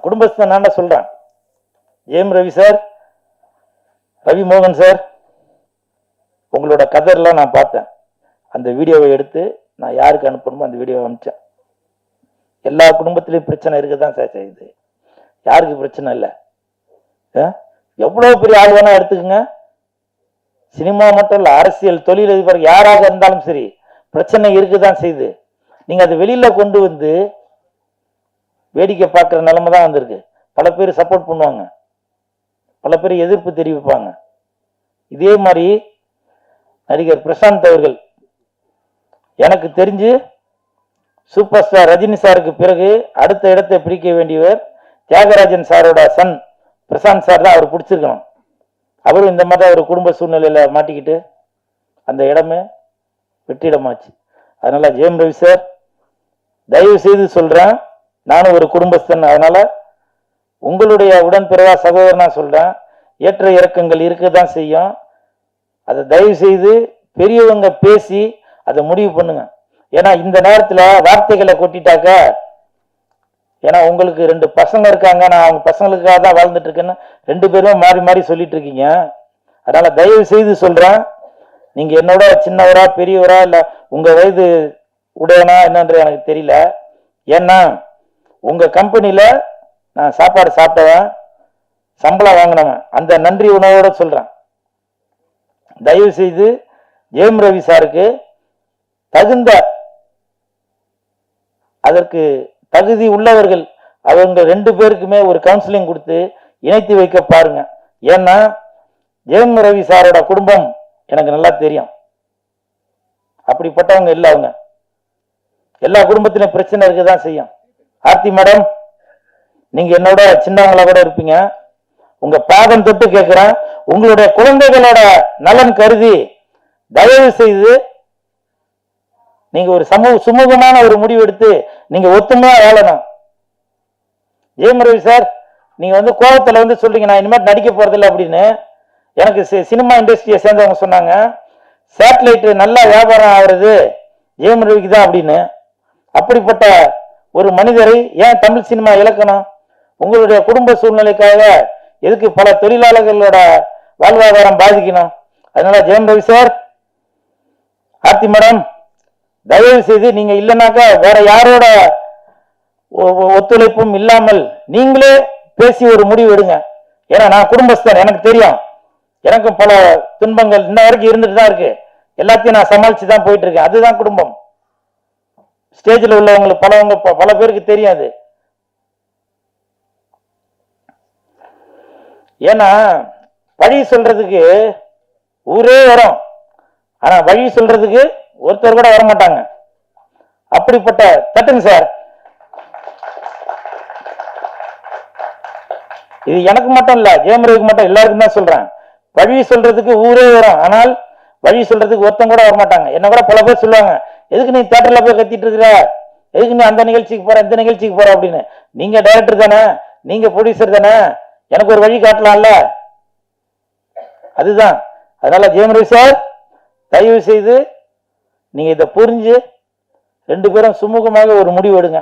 குடும்பஸ்தன் நான் சொல்றேன். ஜெயம் ரவி சார், ரவி மோகன் சார், உங்களோட கதர்லாம் நான் பார்த்தேன். அந்த வீடியோவை எடுத்து நான் யாருக்கு அனுப்பணுமோ அந்த வீடியோவை அனுப்பிச்சேன். எல்லா குடும்பத்திலையும் பிரச்சனை இருக்குதான் சார் செய்யுது. யாருக்கு பிரச்சனை இல்லை? எவ்வளவு பெரிய ஆள் வேணா எடுத்துக்கங்க. சினிமா மட்டும் இல்ல, அரசியல், தொழிலதிபர் யாராக இருந்தாலும் சரி பிரச்சனை இருக்குதான் செய்யுது. நீங்க அதை வெளியில கொண்டு வந்து வேடிக்கை பார்க்குற நிலைமை தான் வந்திருக்கு. பல பேர் சப்போர்ட் பண்ணுவாங்க, பல பேர் எதிர்ப்பு தெரிவிப்பாங்க. இதே மாதிரி நடிகர் பிரசாந்த் அவர்கள், எனக்கு தெரிஞ்சு சூப்பர் ஸ்டார் ரஜினி சாருக்கு பிறகு அடுத்த இடத்தை பிடிக்க வேண்டியவர் தியாகராஜன் சாரோட சன் பிரசாந்த் சார் தான். அவர் பிடிச்சிருக்கணும். அவரும் இந்த மாதிரி ஒரு குடும்ப சூழ்நிலையில மாட்டிக்கிட்டு அந்த இடமே வெற்றிடமாச்சு. அதனால ஜெயம் ரவி சார், தயவு செய்து சொல்றேன், நானும் ஒரு குடும்பஸ்தன், அதனால உங்களுடைய உடன்பிறவா சகோதரனா சொல்றேன், ஏற்ற இறக்கங்கள் இருக்கதான் செய்யும். அதை தயவு செய்து பெரியவங்க பேசி அதை முடிவு பண்ணுங்க. ஏன்னா இந்த நேரத்துல வார்த்தைகளை கொட்டிட்டாக்க, ஏன்னா உங்களுக்கு 2 பசங்க இருக்காங்க, நான் அவங்க பசங்களுக்காக தான் வாழ்ந்துட்டு இருக்கேன்னு 2 பேரும் மாறி மாறி சொல்லிட்டு இருக்கீங்க. அதனால தயவு செய்து சொல்றேன், நீங்க என்னோட சின்னவரா பெரியவரா இல்ல உங்க வயது உடையனா என்னன்ற எனக்கு தெரியல. ஏன்னா உங்க கம்பெனியில நான் சாப்பாடு சாப்பிட்டவன், சம்பளம் வாங்கினவன், அந்த நன்றி உணவோட சொல்றேன். தயவு செய்து ஜெயம் ரவி சாருக்கு தகுந்த, அதற்கு தகுதி உள்ளவர்கள் அவங்க 2 பேருக்குமே ஒரு கவுன்சிலிங் கொடுத்து இணைத்து வைக்க பாருங்க. ஏன்னா ஜெயம் ரவி சாரோட குடும்பம் எனக்கு நல்லா தெரியும். அப்படிப்பட்டவங்க இல்லை. அவங்க எல்லா குடும்பத்திலும் பிரச்சனை இருக்குதான் செய்யும். ஆர்த்தி மேடம், நீங்க என்னோட சின்னவங்களா கூட இருப்பீங்க. உங்க பாதம் தொட்டு கேட்கிறேன், உங்களுடைய குழந்தைகளோட நலன் கருதி தயவு செய்து நீங்க ஒரு சுமூகமான ஒரு முடிவு எடுத்து நீங்க ஒத்துமையா வாழணும். ஜெயம் ரவி சார், நீங்க கோபத்துல சொல்றீங்க நான் இனிமேல் நடிக்க போறதில்லை அப்படின்னு. எனக்கு சினிமா இண்டஸ்ட்ரியை சேர்ந்தவங்க சொன்னாங்க, சேட்டலைட் நல்லா வியாபாரம் ஆகுறது ஜெயம் ரவிக்கு தான் அப்படின்னு. அப்படிப்பட்ட ஒரு மனிதரை ஏன் தமிழ் சினிமா இழக்கணும்? உங்களுடைய குடும்ப சூழ்நிலைக்காக எதுக்கு பல தொழிலாளர்களோட வாழ்வாதாரம் பாதிக்கணும்? அதனால ஜெயம் ரவி சார், ஆர்த்தி மேடம், தயவு செய்து நீங்க இல்லைனாக்கா வேற யாரோட ஒத்துழைப்பும் இல்லாமல் நீங்களே பேசி ஒரு முடிவு எடுங்க. ஏன்னா நான் குடும்பஸ்தன், எனக்கு தெரியும். எனக்கும் பல துன்பங்கள் இன்ன வரைக்கும் இருந்துட்டு தான் இருக்கு. எல்லாத்தையும் நான் சமாளிச்சு தான் போயிட்டு இருக்கேன். அதுதான் குடும்பம். ஸ்டேஜில் உள்ளவங்களுக்கு பல பேருக்கு தெரியாது. ஏன்னா வழி சொல்றதுக்கு ஊரே வரும், ஆனா வழி சொல்றதுக்கு ஒருத்தர் கூட வரமாட்டாங்க. அப்படிப்பட்ட தட்டுங்க சார். இது எனக்கு மட்டும் இல்ல, ஜெயம் ரவிக்கு மட்டும், எல்லாருக்கும் தான் சொல்றேன். வழி சொல்றதுக்கு ஊரே வரும், ஆனால் வழி சொல்றதுக்கு ஒருத்தம் கூட வரமாட்டாங்க. என்ன கூட பல பேர் சொல்லுவாங்க, எதுக்கு நீ தியேட்டர்ல போய் கத்திட்டு இருக்கிற, எதுக்கு நீ அந்த நிகழ்ச்சிக்கு போற இந்த நிகழ்ச்சிக்கு போற அப்படின்னு. நீங்க டைரக்டர் தானே, நீங்க ப்ரொடியூசர் தானே, எனக்கு ஒரு வழி காட்டலாம்ல. அதுதான். அதனால ஜெயம் ரவி சார், தயவு செய்து நீங்க இதை புரிஞ்சு 2 பேரும் சுமூகமாக ஒரு முடிவு எடுங்க.